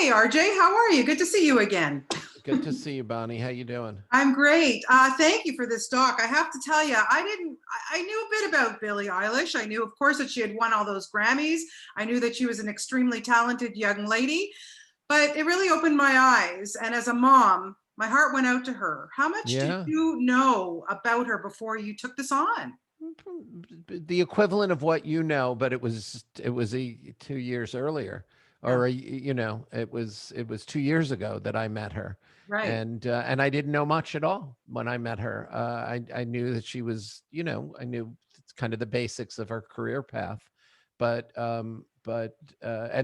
Hey, RJ, how are you? Good to see you again. Good to see you, Bonnie. How you doing? I'm great. Thank you for this talk. I have to tell you, I knew a bit about Billie Eilish. I knew, of course, that she had won all those Grammys. I knew that she was an extremely talented young lady, but it really opened my eyes. And as a mom, my heart went out to her. How much did Yeah. you know about her before you took this on? The equivalent of what you know, but it was 2 years earlier, Yeah, or it was 2 years ago that I met her, right. and I didn't know much at all when I met her. I knew that she was, I knew it's kind of the basics of her career path, but and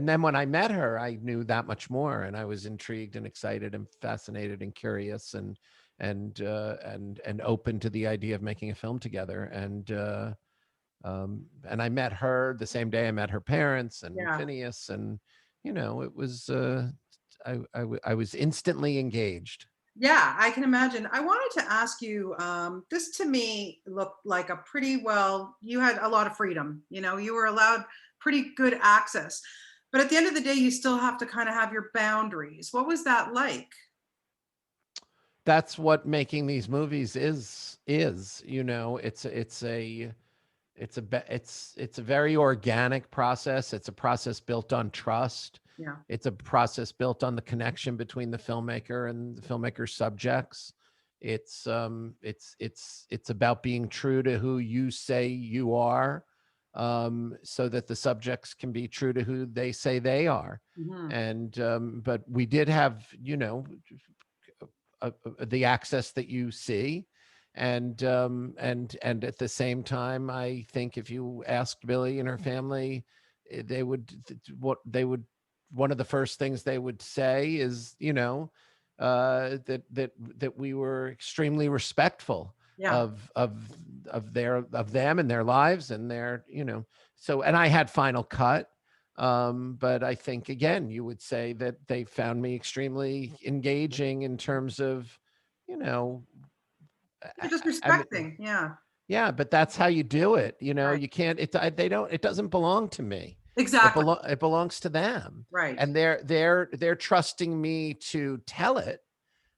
then when I met her, I knew that much more, and I was intrigued and excited and fascinated and curious and open to the idea of making a film together. And I met her the same day I met her parents and Yeah. Phineas, and it was I was instantly engaged. Yeah, I can imagine. I wanted to ask you, this to me looked like a pretty well, you had a lot of freedom. You were allowed pretty good access. But at the end of the day, you still have to kind of have your boundaries. What was that like? That's what making these movies is. It's a very organic process. It's a process built on trust. Yeah. It's a process built on the connection between the filmmaker and the filmmaker's subjects. It's about being true to who you say you are, so that the subjects can be true to who they say they are. Hmm. And but we did have, the access that you see, and at the same time, I think if you asked Billy and her family, they would what they would one of the first things they would say is, that we were extremely respectful Yeah. of them and their lives and their, so, and I had final cut. But I think, again, you would say that they found me extremely engaging in terms of, you know, You're just I mean, respecting. Yeah. yeah, but that's how you do it. Right. You can't, they don't, it doesn't belong to me. Exactly. It belongs to them. Right. And they're trusting me to tell it.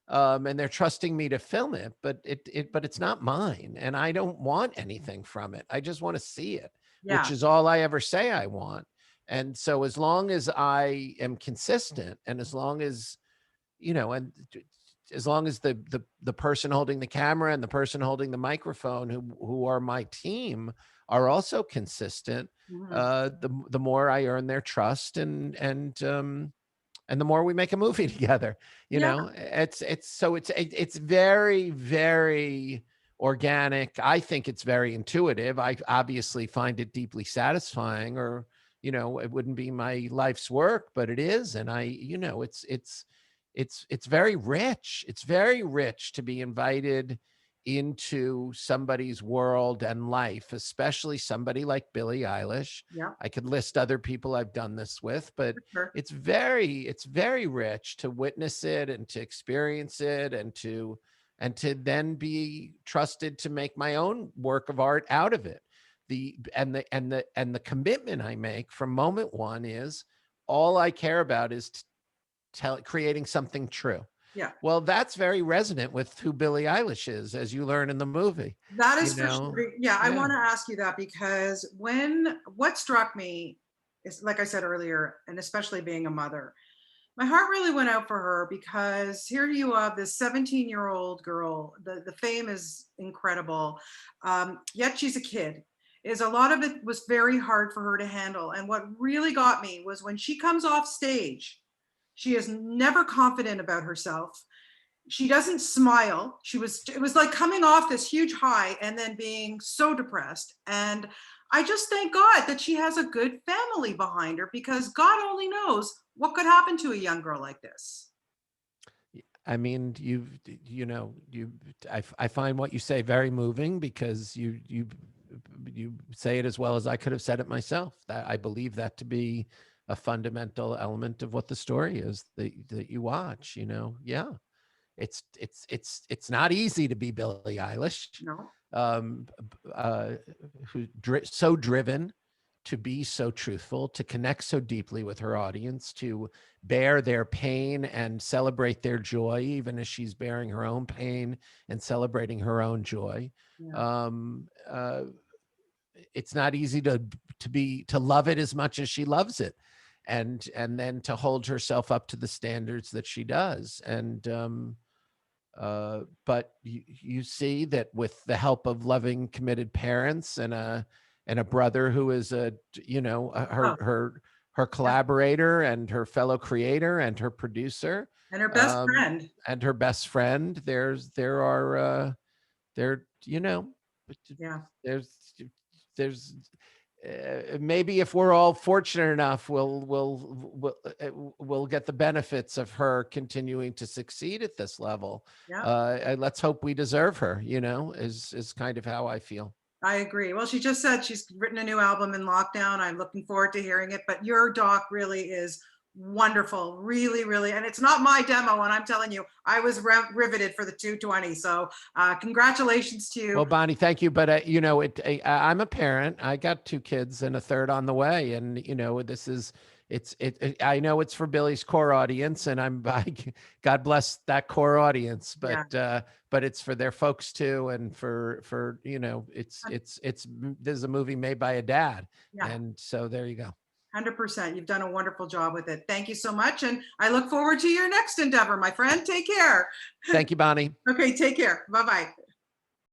And they're trusting me to film it, but but it's not mine. And I don't want anything from it. I just want to see it, which Yeah. is all I ever say I want. And so as long as I am consistent, and as long as, and as long as the person holding the camera and the person holding the microphone, who are my team, are also consistent, Hmm. the more I earn their trust, and the more we make a movie together. Yeah. It's very, very organic. I think it's very intuitive. I obviously find it deeply satisfying, or it wouldn't be my life's work, but it is. And it's very rich. It's very rich to be invited into somebody's world and life, especially somebody like Billie Eilish. Yeah. I could list other people I've done this with, but For sure. it's very rich to witness it and to experience it, and to then be trusted to make my own work of art out of it. The commitment I make from moment one is, all I care about is creating something true. Yeah. Well, that's very resonant with who Billie Eilish is, as you learn in the movie. That You is for know, sure. Yeah, I yeah. want to ask you that because what struck me is, like I said earlier, and especially being a mother, my heart really went out for her because here you have this 17-year-old girl. The fame is incredible, yet she's a kid. Is a lot of it was very hard for her to handle, and what really got me was when she comes off stage, she is never confident about herself. She doesn't smile. It was like coming off this huge high and then being so depressed. And I just thank God that she has a good family behind her, because God only knows what could happen to a young girl like this. I mean, you know, you, I find what you say very moving, because you say it as well as I could have said it myself. That I believe that to be a fundamental element of what the story is that you watch. Yeah, it's not easy to be Billie Eilish, No. um, so driven, to be so truthful, to connect so deeply with her audience, to bear their pain and celebrate their joy, even as she's bearing her own pain and celebrating her own joy. Yeah. Um, it's not easy to love it as much as she loves it, and then to hold herself up to the standards that she does. And but you see that with the help of loving, committed parents and a brother who is Oh, her yeah. collaborator and her fellow creator and her producer, And her best friend. and her best friend. There Yeah. there's there's maybe if we're all fortunate enough, we'll get the benefits of her continuing to succeed at this level. Yeah. And let's hope we deserve her. Is kind of how I feel. I agree. Well, she just said she's written a new album in lockdown. I'm looking forward to hearing it. But your doc really is wonderful, really, really. And it's not my demo. And I'm telling you, I was riveted for the 220. So congratulations to you. Well, Bonnie, thank you. But I'm a parent. I got two kids and a third on the way, and this is I know it's for Billie's core audience, and God bless that core audience, Yeah. but it's for their folks too, and for it's there's a movie made by a dad, Yeah. and so there you go. 100%. You've done a wonderful job with it. Thank you so much. And I look forward to your next endeavor, my friend. Take care. Thank you, Bonnie. Okay. Take care. Bye bye.